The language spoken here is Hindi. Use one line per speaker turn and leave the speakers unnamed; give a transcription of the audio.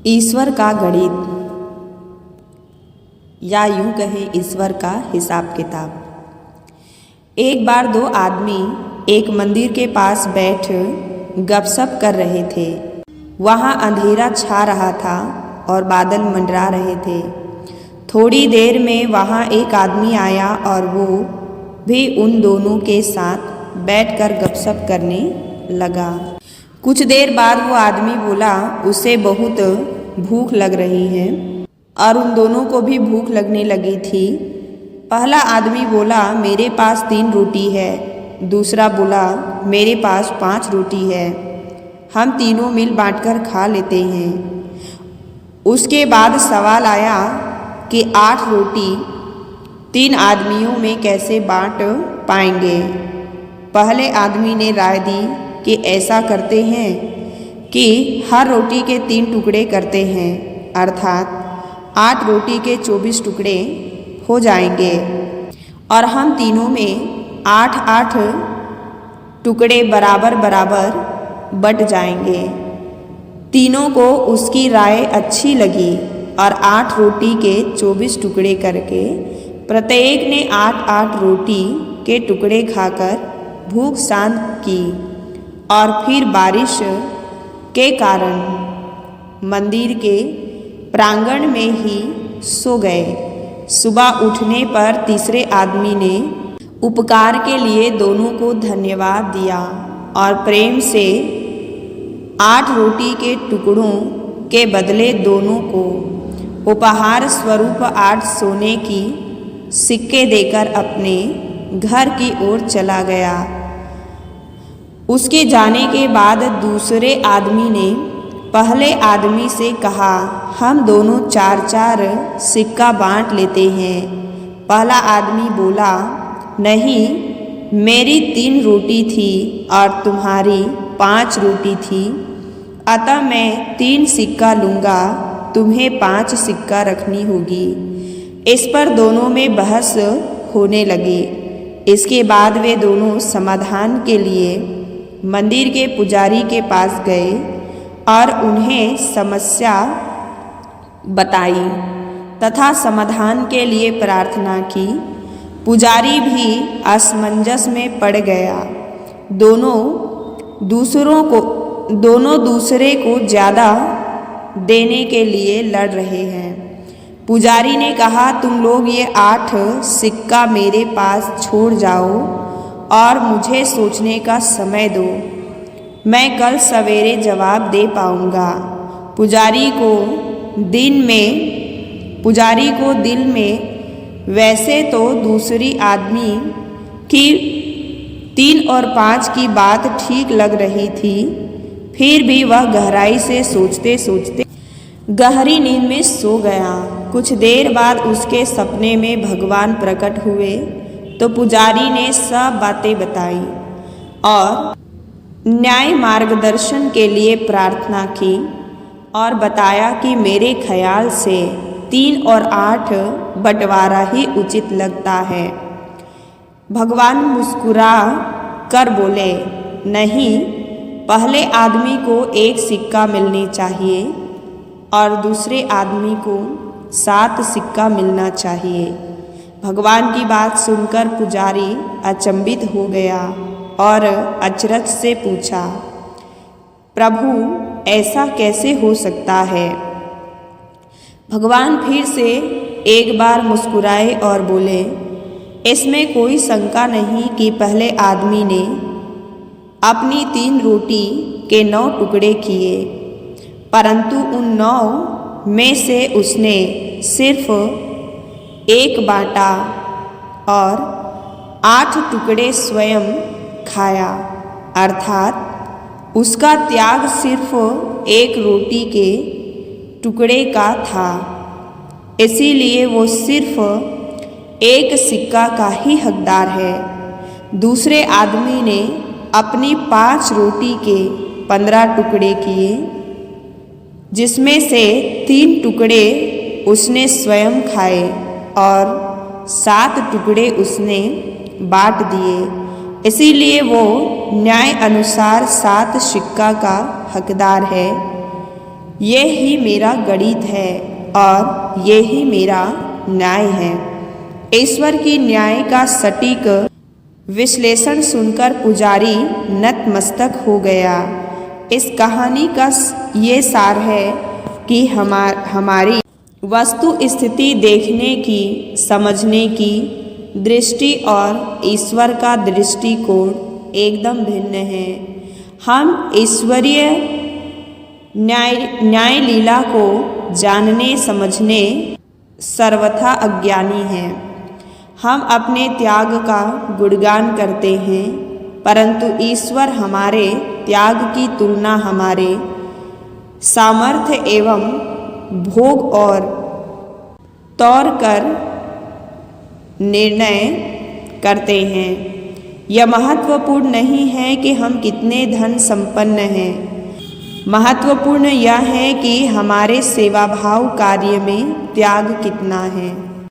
ईश्वर का गणित, या यूं कहें ईश्वर का हिसाब किताब। एक बार दो आदमी एक मंदिर के पास बैठ गपशप कर रहे थे। वहाँ अंधेरा छा रहा था और बादल मंडरा रहे थे। थोड़ी देर में वहाँ एक आदमी आया और वो भी उन दोनों के साथ बैठकर गपशप करने लगा। कुछ देर बाद वो आदमी बोला उसे बहुत भूख लग रही है और उन दोनों को भी भूख लगने लगी थी। पहला आदमी बोला मेरे पास 3 रोटी है। दूसरा बोला मेरे पास 5 रोटी है, हम तीनों मिल बांटकर खा लेते हैं। उसके बाद सवाल आया कि 8 रोटी 3 आदमियों में कैसे बांट पाएंगे। पहले आदमी ने राय दी कि ऐसा करते हैं कि हर रोटी के 3 टुकड़े करते हैं, अर्थात 8 रोटी के 24 टुकड़े हो जाएंगे और हम तीनों में 8-8 टुकड़े बराबर बराबर बट जाएंगे। तीनों को उसकी राय अच्छी लगी और 8 रोटी के 24 टुकड़े करके प्रत्येक ने 8-8 रोटी के टुकड़े खाकर भूख शांत की और फिर बारिश के कारण मंदिर के प्रांगण में ही सो गए। सुबह उठने पर तीसरे आदमी ने उपकार के लिए दोनों को धन्यवाद दिया और प्रेम से 8 रोटी के टुकड़ों के बदले दोनों को उपहार स्वरूप 8 सोने की सिक्के देकर अपने घर की ओर चला गया। उसके जाने के बाद दूसरे आदमी ने पहले आदमी से कहा हम दोनों 4-4 सिक्का बांट लेते हैं। पहला आदमी बोला नहीं, मेरी 3 रोटी थी और तुम्हारी 5 रोटी थी, अतः मैं 3 सिक्का लूँगा, तुम्हें 5 सिक्का रखनी होगी। इस पर दोनों में बहस होने लगी। इसके बाद वे दोनों समाधान के लिए मंदिर के पुजारी के पास गए और उन्हें समस्या बताई तथा समाधान के लिए प्रार्थना की। पुजारी भी असमंजस में पड़ गया। दोनों दूसरे को ज़्यादा देने के लिए लड़ रहे हैं। पुजारी ने कहा तुम लोग ये 8 सिक्का मेरे पास छोड़ जाओ और मुझे सोचने का समय दो, मैं कल सवेरे जवाब दे पाऊँगा। पुजारी को दिल में वैसे तो दूसरी आदमी की 3 और 5 की बात ठीक लग रही थी, फिर भी वह गहराई से सोचते सोचते गहरी नींद में सो गया। कुछ देर बाद उसके सपने में भगवान प्रकट हुए तो पुजारी ने सब बातें बताई और न्याय मार्गदर्शन के लिए प्रार्थना की और बताया कि मेरे ख्याल से 3 और 8 बंटवारा ही उचित लगता है। भगवान मुस्कुरा कर बोले नहीं, पहले आदमी को 1 सिक्का मिलनी चाहिए और दूसरे आदमी को 7 सिक्का मिलना चाहिए। भगवान की बात सुनकर पुजारी अचंभित हो गया और अचरज से पूछा प्रभु ऐसा कैसे हो सकता है। भगवान फिर से एक बार मुस्कुराए और बोले इसमें कोई शंका नहीं कि पहले आदमी ने अपनी 3 रोटी के 9 टुकड़े किए, परंतु उन 9 में से उसने सिर्फ 1 बांटा और 8 टुकड़े स्वयं खाया, अर्थात उसका त्याग सिर्फ 1 रोटी के टुकड़े का था। इसीलिए वो सिर्फ 1 सिक्का का ही हकदार है। दूसरे आदमी ने अपनी 5 रोटी के 15 टुकड़े किए, जिसमें से 3 टुकड़े उसने स्वयं खाए और 7 टुकड़े उसने बांट दिए। इसीलिए वो न्याय अनुसार 7 सिक्का का हकदार है। ये ही मेरा गणित है और ये ही मेरा न्याय है। ईश्वर की न्याय का सटीक विश्लेषण सुनकर पुजारी नतमस्तक हो गया। इस कहानी का ये सार है कि हमारी वस्तु स्थिति देखने की, समझने की दृष्टि और ईश्वर का दृष्टिकोण एकदम भिन्न है। हम ईश्वरीय न्याय लीला को जानने समझने सर्वथा अज्ञानी हैं। हम अपने त्याग का गुणगान करते हैं, परंतु ईश्वर हमारे त्याग की तुलना हमारे सामर्थ्य एवं भोग और तौर कर निर्णय करते हैं। यह महत्वपूर्ण नहीं है कि हम कितने धन संपन्न हैं, महत्वपूर्ण यह है कि हमारे सेवाभाव कार्य में त्याग कितना है।